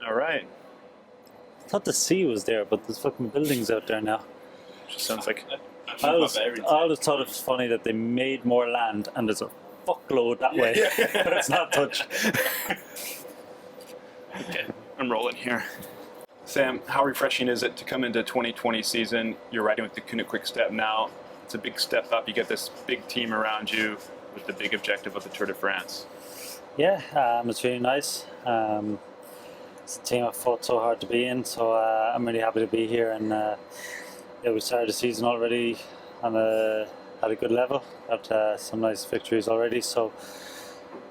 All right. I thought the sea was there, but there's fucking buildings out there now. Just sounds like I always thought it was funny that they made more land and there's a fuckload that way, but it's not touched. Okay, I'm rolling here. Sam, how refreshing is it to come into 2020 season? You're riding with the Kuna Quick Step now. It's a big step up. You get this big team around you with the big objective of the Tour de France. Yeah, it's really nice. It's a team I've fought so hard to be in, so I'm really happy to be here. And yeah, we started the season already on at a good level. Got some nice victories already. So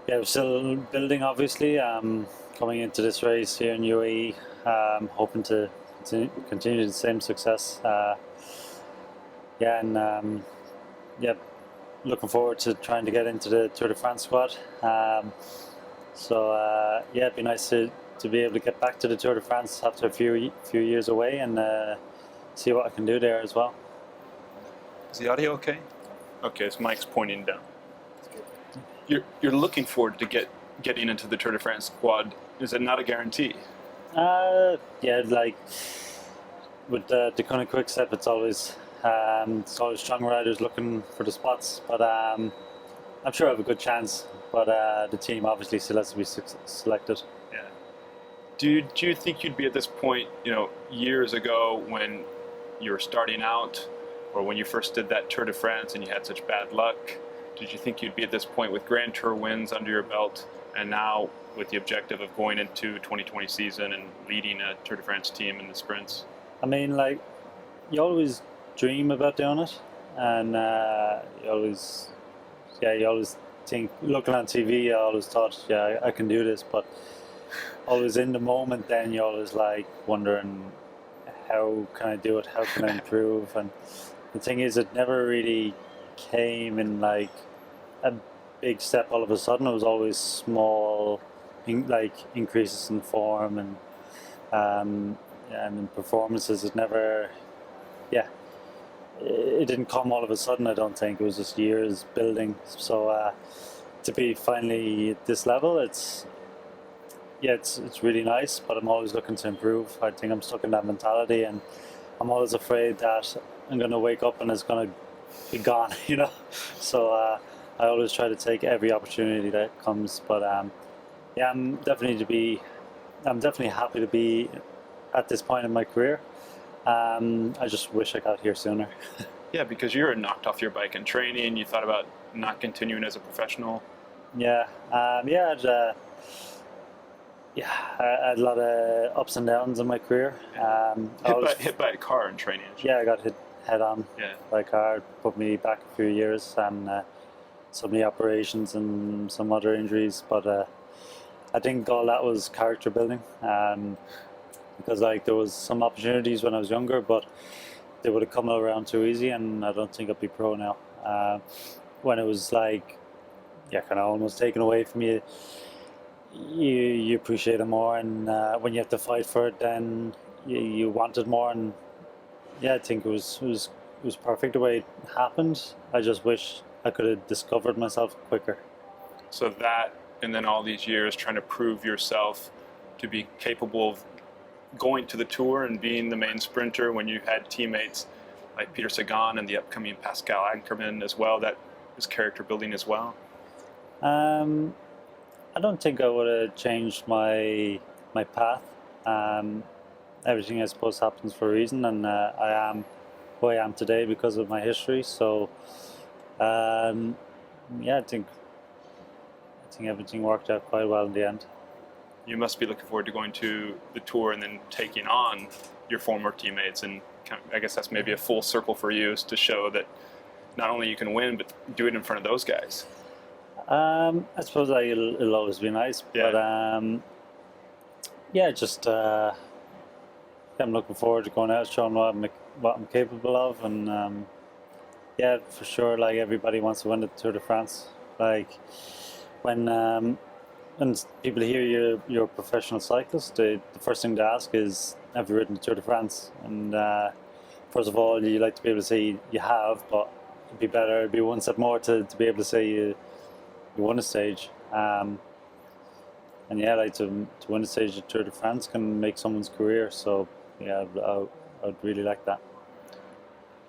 yeah, we're still building, obviously. Coming into this race here in UAE, hoping to continue the same success. Yeah, and yeah, looking forward to trying to get into the Tour de France squad. So yeah, it'd be nice to be able to get back to the Tour de France after a few years away and see what I can do there as well. Is the audio okay? Okay, his mic's pointing down. You're looking forward to getting into the Tour de France squad. Is it not a guarantee? Yeah, like with the Kuna Quick Step, it's always strong riders looking for the spots. But I'm sure I have a good chance. But the team obviously still has to be selected. Yeah. Do you think you'd be at this point, years ago when you were starting out, or when you first did that Tour de France and you had such bad luck? Did you think you'd be at this point with Grand Tour wins under your belt, and now with the objective of going into 2020 season and leading a Tour de France team in the sprints? I mean, like, you always dream about doing it, and you always think, looking on TV, I always thought, yeah, I can do this, but always in the moment, then you're always like wondering, how can I do it? How can I improve? And the thing is, it never really came in like a big step all of a sudden. It was always small, increases in form and in performances. It never, it didn't come all of a sudden. I don't think it was just years building. So to be finally at this level, it's really nice. But I'm always looking to improve. I think I'm stuck in that mentality, and I'm always afraid that I'm going to wake up and it's going to be gone. So I always try to take every opportunity that comes. But yeah, I'm definitely happy to be at this point in my career. I just wish I got here sooner. Yeah, because you were knocked off your bike in training. You thought about not continuing as a professional. Yeah, I had a lot of ups and downs in my career. Hit by a car in training. Yeah, I got hit head on by a car, put me back a few years, and some knee operations and some other injuries. But I think all that was character building, because there was some opportunities when I was younger, but they would have come around too easy, and I don't think I'd be pro now. When it was kind of almost taken away from you, you appreciate it more, and when you have to fight for it, then you want it more. And yeah, I think it was perfect the way it happened. I just wish I could have discovered myself quicker. So that, and then all these years trying to prove yourself to be capable of going to the Tour and being the main sprinter when you had teammates like Peter Sagan and the upcoming Pascal Ackermann as well, that is character building as well. I don't think I would have changed my path. Everything I suppose happens for a reason, and I am who I am today because of my history. So yeah, I think everything worked out quite well in the end. You must be looking forward to going to the Tour and then taking on your former teammates, and I guess that's maybe a full circle for you, is to show that not only you can win, but do it in front of those guys. I suppose it'll always be nice, but yeah, just I'm looking forward to going out, showing what I'm capable of, and yeah, for sure. Like, everybody wants to win the Tour de France. Like, when people hear you're a professional cyclist, the first thing they ask is, have you ridden the Tour de France? And first of all, you like to be able to say you have, but it'd be one step more to be able to say you won a stage. yeah, like to win a stage of Tour de France can make someone's career. So yeah, I'd really like that.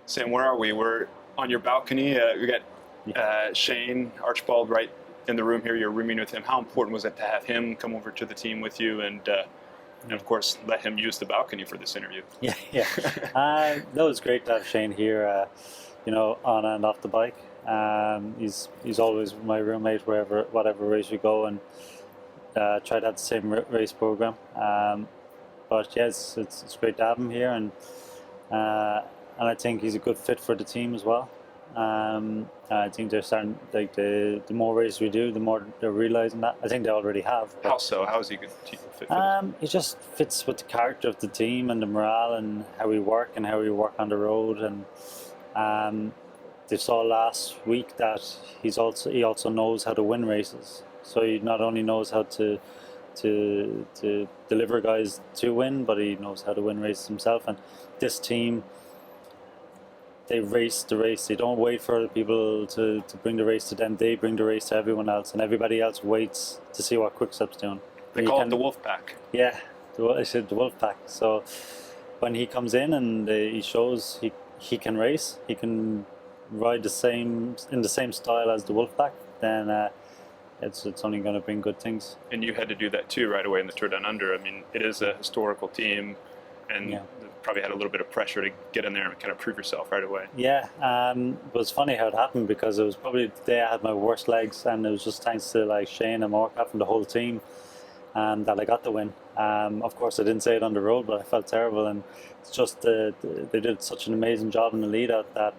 Sam, where are we? We're on your balcony. We got Shane Archibald right in the room here. You're rooming with him. How important was it to have him come over to the team with you and of course, let him use the balcony for this interview? Yeah. No, it's great to have Shane here, on and off the bike. He's always my roommate whatever race we go, and try to have the same race program. But yes, it's great to have him here, and I think he's a good fit for the team as well. I think they're starting, like, the more races we do, the more they're realizing that. I think they already have. How so? How is he a good fit for the team? He just fits with the character of the team and the morale and how we work on the road. And they saw last week that he also knows how to win races. So he not only knows how to deliver guys to win, but he knows how to win races himself. And this team, they race the race. They don't wait for other people to bring the race to them. They bring the race to everyone else, and everybody else waits to see what Quickstep's doing. They call it the Wolf Pack. Yeah, I said the Wolf Pack. So when he comes in and he shows he can race, he can ride in the same style as the Wolf Pack, then it's only going to bring good things. And you had to do that too right away in the Tour Down Under. I mean, it is a historical team, and probably had a little bit of pressure to get in there and kind of prove yourself right away. Yeah, it was funny how it happened, because it was probably the day I had my worst legs, and it was just thanks to like Shane and Morcraft and the whole team that I got the win. Of course, I didn't say it on the road, but I felt terrible, and it's just they did such an amazing job in the lead out that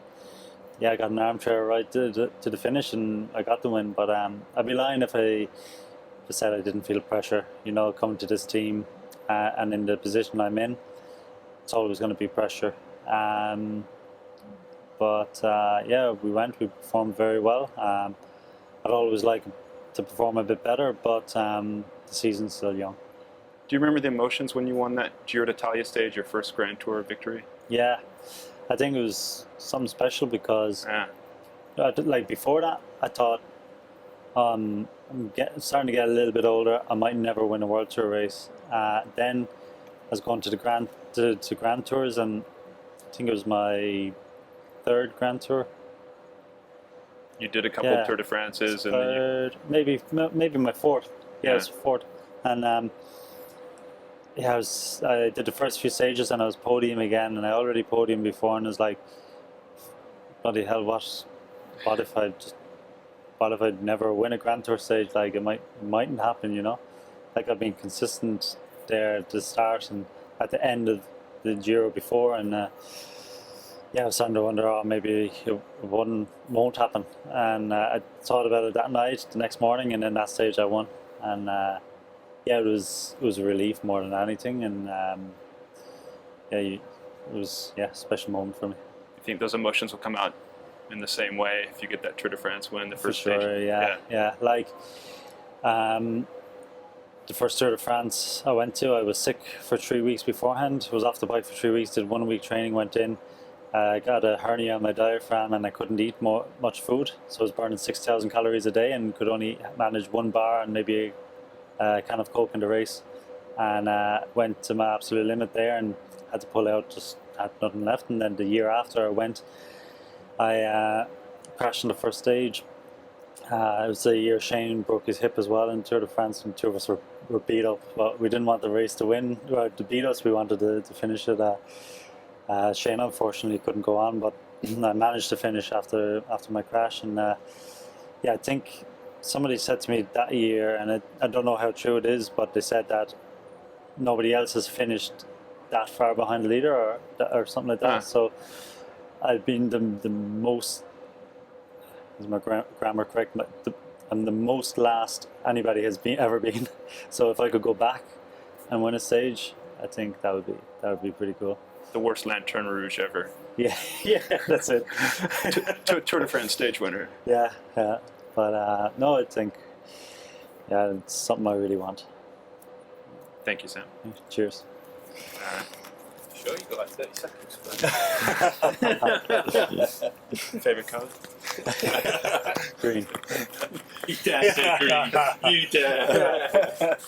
I got an armchair right to the finish, and I got the win. But I'd be lying if I said I didn't feel pressure. Coming to this team and in the position I'm in, it's always going to be pressure. But we performed very well. I'd always like to perform a bit better, but the season's still young. Do you remember the emotions when you won that Giro d'Italia stage, your first Grand Tour victory? Yeah, I think it was something special because like before that, I thought I'm starting to get a little bit older. I might never win a World Tour race. Then I was going to the Grand Tours, and I think it was my third Grand Tour. You did a couple of Tour de France's, and maybe my fourth. Yeah, it was fourth, and I did the first few stages, and I was podium again, and I already podiumed before, and it was like, bloody hell, what if I'd never win a Grand Tour stage? Like, it mightn't happen, Like, I've been consistent there at the start and at the end of the Giro before, and I was starting to wonder, maybe it won't happen. And I thought about it that night, the next morning, and then that stage I won. And it was a relief more than anything, and it was a special moment for me. You think those emotions will come out in the same way if you get that Tour de France win, the first stage? For sure, yeah. Like, the first Tour de France I went to, I was sick for 3 weeks beforehand. I was off the bike for 3 weeks, did 1 week training, went in. I got a hernia on my diaphragm, and I couldn't eat much food. So I was burning 6,000 calories a day and could only manage 1 bar and maybe a can of Coke in the race. And went to my absolute limit there and had to pull out, just had nothing left. And then the year after I went, I crashed on the first stage. It was the year Shane broke his hip as well in Tour de France, and 2 of us were beat up. But we didn't want the race to win, or to beat us. We wanted to finish it. Shane unfortunately couldn't go on, but I managed to finish after my crash. And I think somebody said to me that year, and I don't know how true it is, but they said that nobody else has finished that far behind the leader, or something like that. So I've been the most, is my grammar correct? I'm the most last anybody has ever been. So if I could go back and win a stage, I think that would be pretty cool. The worst Lanterne Rouge ever. Yeah, that's it. Tour de France stage winner. Yeah. But no, I think it's something I really want. Thank you, Sam. Cheers. Sure, you got like 30 seconds. Favorite colour? Green. You dare say green. You dare.